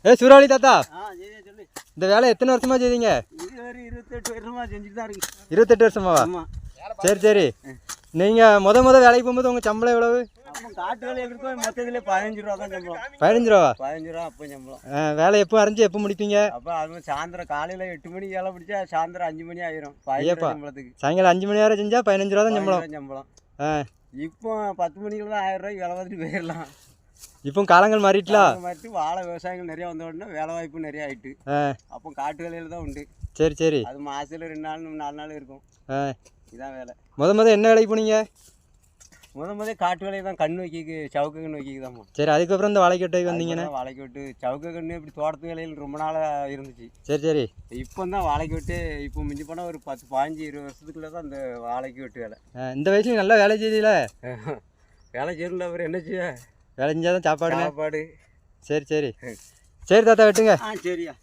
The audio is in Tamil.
ஏ சூறாவளி தாத்தா, சொல்லு. இந்த வேலை எத்தனை வருஷமா செய்றீங்க? இது ஒரு 28 வருஷமா செஞ்சுட்டு தான் இருக்கு. 28 வருஷமாவா? ஆமா. சரி சரி. நீங்கள் முத வேலைக்கு போகும்போது உங்கள் சம்பளம் எவ்வளவு? அப்போ காட்டு வேலை இருக்கும் மொத்தத்தில் 15 ரூபா தான் சம்பளம். 15 ரூபாவா? 15 ரூபா அப்போ சம்பளம். வேலை எப்போ அரைஞ்சி எப்போ முடிப்பீங்க? அப்போ அது சாயந்தரம் காலையில் 8 மணிக்கு வேலை பிடிச்சா சாயந்தரம் 5 மணி ஆயிரும். 15 ரூபா சம்பளத்துக்கு. சாயங்காலம் 5 மணி வரை செஞ்சால் 15 ரூபா தான் சம்பளம். இப்போ 10 மணிக்குள்ள தான் 1000 ரூபாய்க்கு வேலை பார்த்துட்டு போயிடலாம். இப்போ காலங்கள் மாறிட்டுலாம் மாறிட்டு வாழை விவசாயிகள் நிறையா வந்த உடனே வேலை வாய்ப்பு நிறையா ஆயிட்டு. அப்போ காட்டு வேலையில் தான் உண்டு. சரி சரி. அது மாதத்தில் 2 நாள் 4 நாள் இருக்கும். இதான் வேலை. முத என்ன வேலைக்கு போனீங்க? முதல்ல காட்டு வேலையை தான் கண் வைக்க சவுக்க கண் வைக்கதாம்மா. சரி, அதுக்கப்புறம் இந்த வாழைக்கோட்டைக்கு வந்தீங்கன்னா? வாழைக்கோட்டு சவுக்க கண்ணு இப்படி தோட்டத்து வேலையில் ரொம்ப நாளாக இருந்துச்சு. சரி சரி. இப்போ தான் வாழைக்கோட்டு இப்போ மிஞ்சி போனால் ஒரு 10 15 20 வருஷத்துக்குள்ளே தான் அந்த வாழைக்கோட்டு வேலை. இந்த வயசுல நல்லா வேலை செய்யல. வேலை செய்யல, அப்புறம் என்ன செய்ய? வேலை செஞ்சால் தான் சாப்பாடு. சாப்பாடு. சரி சரி. சரி தாத்தா, வெட்டுங்க. சரியா.